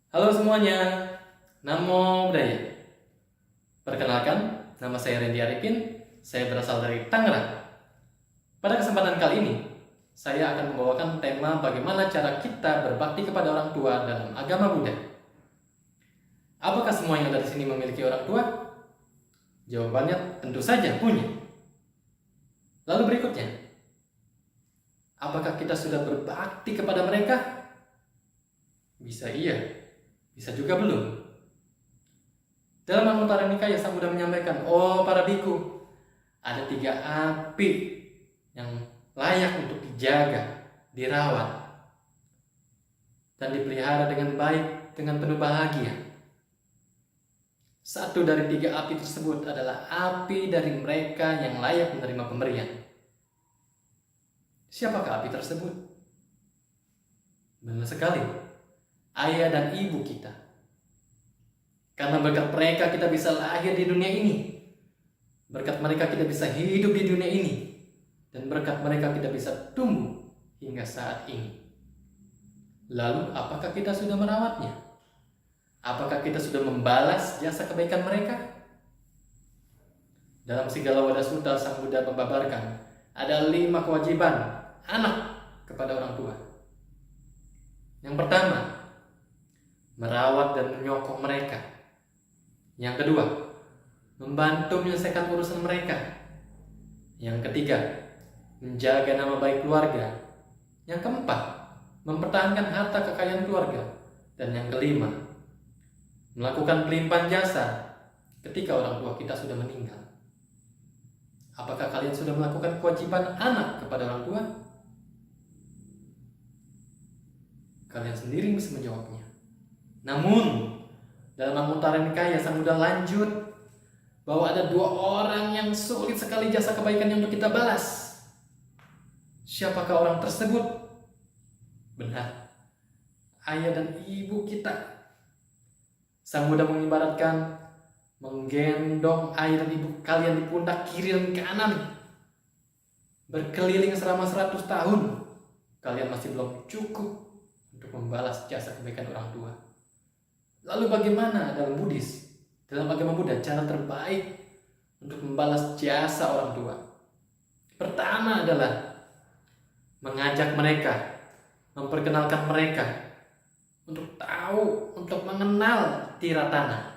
Halo semuanya, Namo Buddhaya. Perkenalkan, nama saya Randy Arifin. Saya berasal dari Tangerang. Pada kesempatan kali ini, saya akan membawakan tema bagaimana cara kita berbakti kepada orang tua dalam agama Buddha. Apakah semua yang ada di sini memiliki orang tua? Jawabannya tentu saja punya. Lalu berikutnya, apakah kita sudah berbakti kepada mereka? Bisa iya, bisa juga belum. Dalam Anguttara Nikaya Sang Buddha menyampaikan, oh para biku, ada 3 api yang layak untuk dijaga, dirawat, dan dipelihara dengan baik, dengan penuh bahagia. Satu dari 3 api tersebut adalah api dari mereka yang layak menerima pemberian. Siapakah api tersebut? Benar sekali, ayah dan ibu kita. Karena berkat mereka kita bisa lahir di dunia ini. Berkat mereka kita bisa hidup di dunia ini. Dan berkat mereka kita bisa tumbuh hingga saat ini. Lalu apakah kita sudah merawatnya? Apakah kita sudah membalas jasa kebaikan mereka? Dalam Sigala Sutta Sang Buddha membabarkan ada 5 kewajiban anak kepada orang tua. Yang pertama, merawat dan menyokong mereka. Yang kedua, membantu menyelesaikan urusan mereka. Yang ketiga, menjaga nama baik keluarga. Yang keempat, mempertahankan harta kekayaan keluarga. Dan yang kelima, melakukan pelimpahan jasa ketika orang tua kita sudah meninggal. Apakah kalian sudah melakukan kewajiban anak kepada orang tua? Kalian sendiri bisa menjawabnya. Namun, dalam Anguttara Nikaya Sang Buddha lanjut bahwa ada 2 orang yang sulit sekali jasa kebaikannya untuk kita balas. Siapakah orang tersebut? Benar, ayah dan ibu kita. Sang Buddha mengibaratkan menggendong ayah dan ibu kalian di pundak kiri dan kanan, berkeliling selama 100 tahun. Kalian masih belum cukup untuk membalas jasa kebaikan orang tua. Lalu bagaimana dalam Buddhis, dalam agama Buddha, cara terbaik untuk membalas jasa orang tua? Pertama adalah mengajak mereka, memperkenalkan mereka untuk tahu, untuk mengenal Tiratana,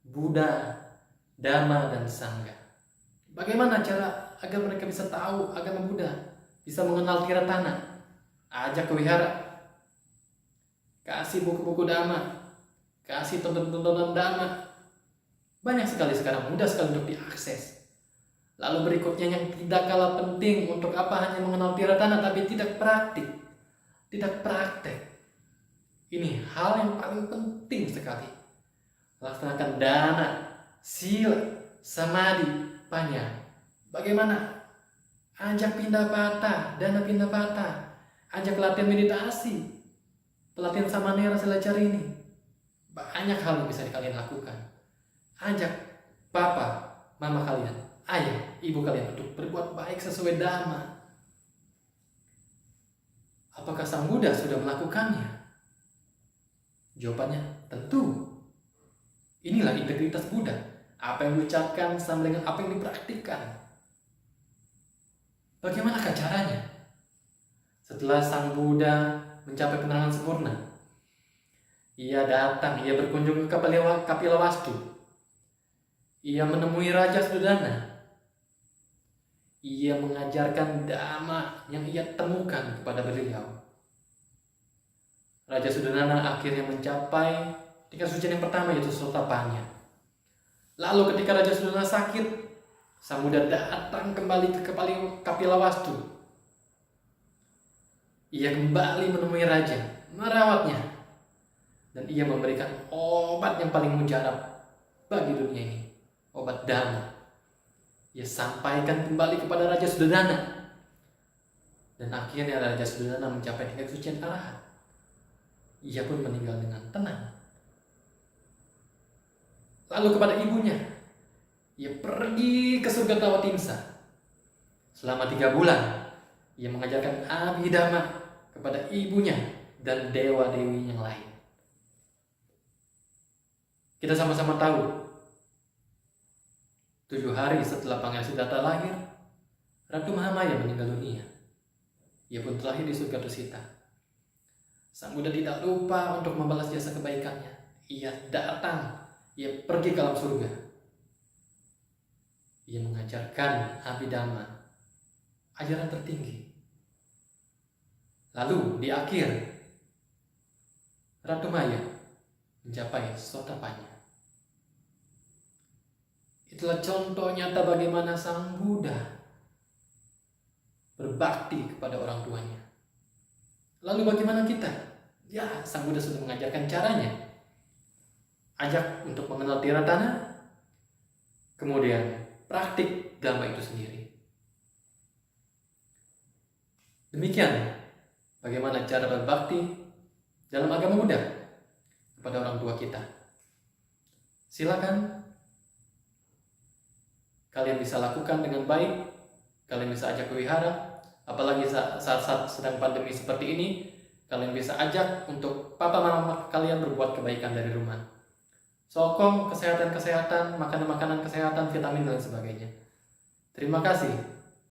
Buddha, Dhamma, dan Sangha. Bagaimana cara agar mereka bisa tahu agama Buddha, bisa mengenal Tiratana? Ajak ke wihara, kasih buku-buku Dhamma, kasih tonton-tontonan Dhamma. Banyak sekali sekarang, mudah sekali untuk diakses. Lalu berikutnya yang tidak kalah penting, untuk apa hanya mengenal Tiratana tapi tidak praktik, tidak praktek. Ini hal yang paling penting sekali. Laksanakan dana, sila, samadhi, panya. Bagaimana? Ajak pindah patah, dana pindah patah. Ajak latihan meditasi, pelatihan samanera selacari ini. Banyak hal yang bisa kalian lakukan. Ajak papa, mama kalian, ayah, ibu kalian untuk berbuat baik sesuai Dhamma. Apakah Sang Buddha sudah melakukannya? Jawabannya tentu. Inilah integritas Buddha. Apa yang diucapkan sama dengan apa yang dipraktikkan. Bagaimanakah caranya? Setelah Sang Buddha mencapai penerangan sempurna, ia datang, ia berkunjung ke Kapilavastu. Ia menemui Raja Sudana. Ia mengajarkan Dhamma yang ia temukan kepada beliau. Raja Sudana akhirnya mencapai tingkat suci yang pertama, yaitu Sotapanya. Lalu ketika Raja Sudana sakit, Sang Buddha datang kembali ke Kapilavastu. Ia kembali menemui Raja, merawatnya, dan ia memberikan obat yang paling mujarab bagi dunia ini, obat Dhamma. Ia sampaikan kembali kepada Raja Sudana, dan akhirnya Raja Sudana mencapai tingkat suci arahat. Ia pun meninggal dengan tenang. Lalu kepada ibunya, ia pergi ke surga Tawatimsa. Selama 3 bulan, ia mengajarkan Abhidhamma kepada ibunya dan dewa-dewi yang lain. Kita sama-sama tahu, 7 hari setelah Pangeran Siddhartha lahir, Ratu Mahamaya meninggal dunia. Ia pun terlahir di surga Tusita. Sang Buddha tidak lupa untuk membalas jasa kebaikannya. Ia datang, ia pergi ke alam surga. Ia mengajarkan Abhidhamma, ajaran tertinggi. Lalu di akhir, Ratu Maya mencapai Sotapanya. Itulah contoh nyata bagaimana Sang Buddha berbakti kepada orang tuanya. Lalu bagaimana kita? Ya, Sang Buddha sudah mengajarkan caranya. Ajak untuk mengenal Tiratana, kemudian praktik Dhamma itu sendiri. Demikian bagaimana cara berbakti dalam agama Buddha kepada orang tua kita. Silakan kalian bisa lakukan dengan baik. Kalian bisa ajak wihara, apalagi saat sedang pandemi seperti ini. Kalian bisa ajak untuk papa mama kalian berbuat kebaikan dari rumah. Sokong kesehatan-kesehatan, makanan-makanan kesehatan, vitamin dan sebagainya. Terima kasih.